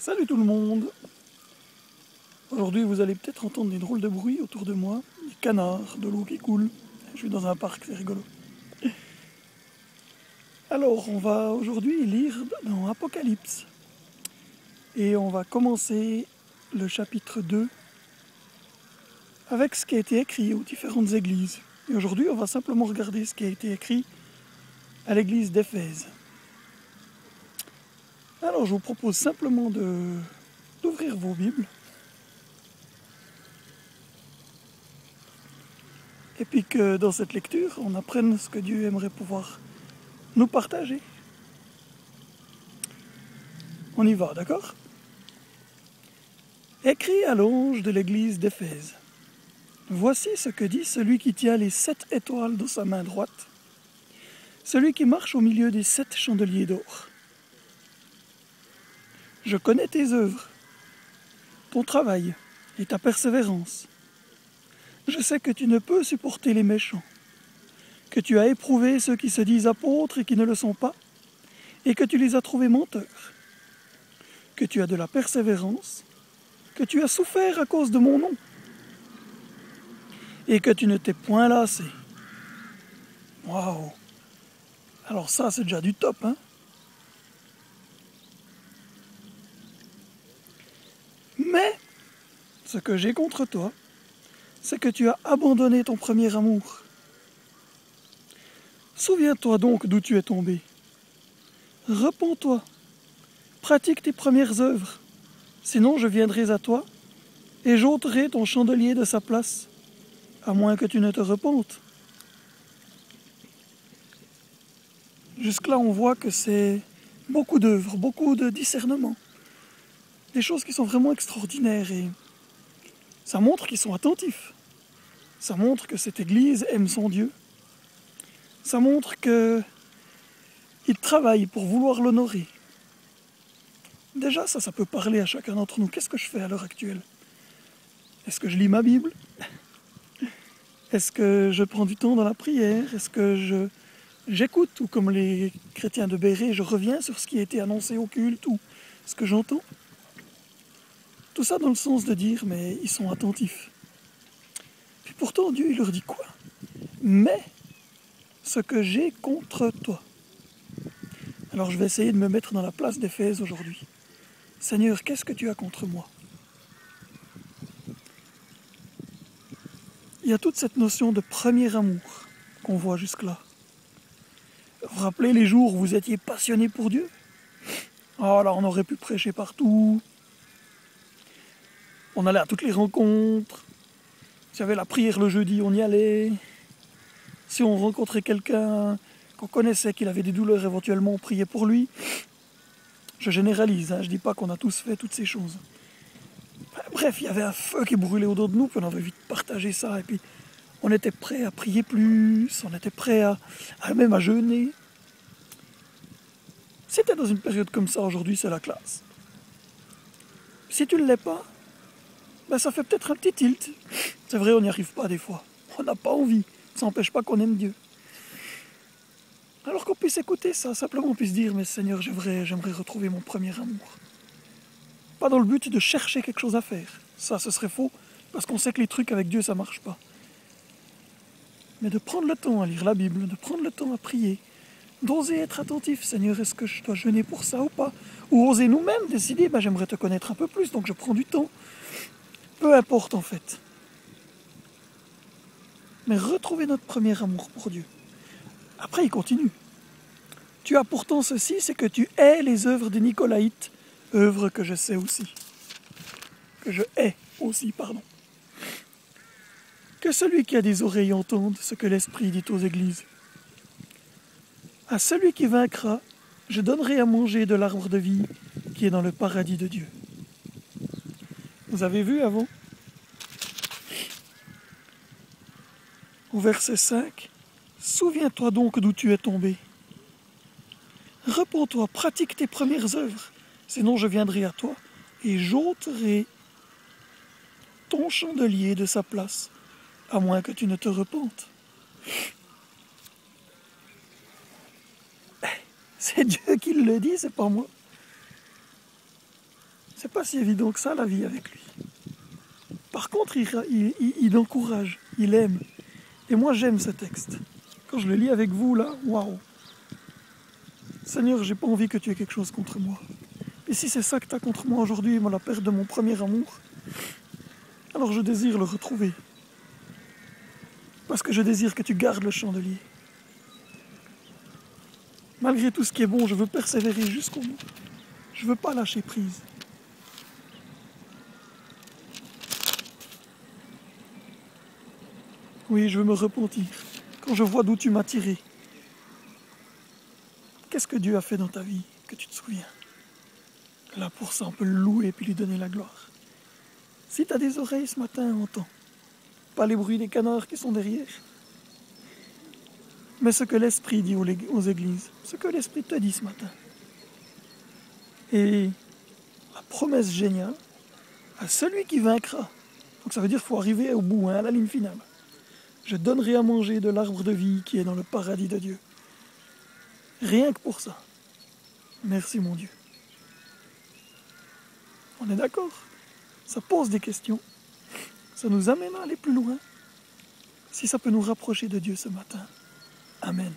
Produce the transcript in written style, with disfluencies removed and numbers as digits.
Salut tout le monde! Aujourd'hui vous allez peut-être entendre des drôles de bruits autour de moi, des canards, de l'eau qui coule. Je suis dans un parc, c'est rigolo. Alors on va aujourd'hui lire dans Apocalypse. Et on va commencer le chapitre 2 avec ce qui a été écrit aux différentes églises. Et aujourd'hui on va simplement regarder ce qui a été écrit à l'église d'Éphèse. Alors je vous propose simplement d'ouvrir vos Bibles. Et puis que dans cette lecture, on apprenne ce que Dieu aimerait pouvoir nous partager. On y va, d'accord? Écrit à l'ange de l'église d'Éphèse. Voici ce que dit celui qui tient les 7 étoiles dans sa main droite, celui qui marche au milieu des 7 chandeliers d'or. Je connais tes œuvres, ton travail et ta persévérance. Je sais que tu ne peux supporter les méchants, que tu as éprouvé ceux qui se disent apôtres et qui ne le sont pas, et que tu les as trouvés menteurs, que tu as de la persévérance, que tu as souffert à cause de mon nom, et que tu ne t'es point lassé. Waouh! Alors ça, c'est déjà du top, hein? Mais, ce que j'ai contre toi, c'est que tu as abandonné ton premier amour. Souviens-toi donc d'où tu es tombé. Repens-toi, pratique tes premières œuvres, sinon je viendrai à toi et j'ôterai ton chandelier de sa place, à moins que tu ne te repentes. Jusque-là, on voit que c'est beaucoup d'œuvres, beaucoup de discernement, des choses qui sont vraiment extraordinaires et ça montre qu'ils sont attentifs. Ça montre que cette Église aime son Dieu. Ça montre qu'il travaille pour vouloir l'honorer. Déjà, ça peut parler à chacun d'entre nous. Qu'est-ce que je fais à l'heure actuelle? Est-ce que je lis ma Bible? Est-ce que je prends du temps dans la prière? Est-ce que j'écoute, ou comme les chrétiens de Béret, je reviens sur ce qui a été annoncé au culte, ou ce que j'entends? Tout ça dans le sens de dire, mais ils sont attentifs. Puis pourtant, Dieu, il leur dit quoi? Mais ce que j'ai contre toi. Alors je vais essayer de me mettre dans la place d'Éphèse aujourd'hui. Seigneur, qu'est-ce que tu as contre moi? Il y a toute cette notion de premier amour qu'on voit jusque-là. Vous vous rappelez les jours où vous étiez passionné pour Dieu? Oh là, on aurait pu prêcher partout. On allait à toutes les rencontres. S'il y avait la prière le jeudi, on y allait. Si on rencontrait quelqu'un qu'on connaissait, qu'il avait des douleurs éventuellement, on priait pour lui. Je généralise, hein, je ne dis pas qu'on a tous fait toutes ces choses. Bref, il y avait un feu qui brûlait au-dedans de nous, puis on avait envie de partager ça. Et puis on était prêt à prier plus, on était prêt même à jeûner. Si tu es dans une période comme ça aujourd'hui, c'est la classe. Si tu ne l'es pas, ben ça fait peut-être un petit tilt. C'est vrai, on n'y arrive pas des fois. On n'a pas envie. Ça n'empêche pas qu'on aime Dieu. Alors qu'on puisse écouter ça, simplement on puisse dire, mais Seigneur, j'aimerais retrouver mon premier amour. Pas dans le but de chercher quelque chose à faire. Ça, ce serait faux, parce qu'on sait que les trucs avec Dieu, ça ne marche pas. Mais de prendre le temps à lire la Bible, de prendre le temps à prier, d'oser être attentif. Seigneur, est-ce que je dois jeûner pour ça ou pas? Ou oser nous-mêmes décider, j'aimerais te connaître un peu plus, donc je prends du temps. Peu importe en fait. Mais retrouver notre premier amour pour Dieu. Après, il continue. Tu as pourtant ceci, c'est que tu hais les œuvres des Nicolaïtes, œuvres que je sais aussi. Que je hais aussi, pardon. Que celui qui a des oreilles entende ce que l'Esprit dit aux églises. À celui qui vaincra, je donnerai à manger de l'arbre de vie qui est dans le paradis de Dieu. Vous avez vu avant? Au verset 5, souviens-toi donc d'où tu es tombé. Repens-toi, pratique tes premières œuvres, sinon je viendrai à toi et j'ôterai ton chandelier de sa place, à moins que tu ne te repentes. C'est Dieu qui le dit, c'est pas moi. C'est pas si évident que ça la vie avec lui. Par contre, il encourage, il aime. Et moi j'aime ce texte. Quand je le lis avec vous là, waouh! Seigneur, j'ai pas envie que tu aies quelque chose contre moi. Et si c'est ça que tu as contre moi aujourd'hui, la perte de mon premier amour, alors je désire le retrouver. Parce que je désire que tu gardes le chandelier. Malgré tout ce qui est bon, je veux persévérer jusqu'au bout. Je veux pas lâcher prise. Oui, je veux me repentir. Quand je vois d'où tu m'as tiré. Qu'est-ce que Dieu a fait dans ta vie, que tu te souviens? Là, pour ça, on peut le louer et puis lui donner la gloire. Si tu as des oreilles ce matin, entends. Pas les bruits des canards qui sont derrière. Mais ce que l'Esprit dit aux églises. Ce que l'Esprit te dit ce matin. Et la promesse géniale, à celui qui vaincra. Donc ça veut dire qu'il faut arriver au bout, à la ligne finale. Je donnerai à manger de l'arbre de vie qui est dans le paradis de Dieu. Rien que pour ça. Merci mon Dieu. On est d'accord? Ça pose des questions. Ça nous amène à aller plus loin. Si ça peut nous rapprocher de Dieu ce matin. Amen.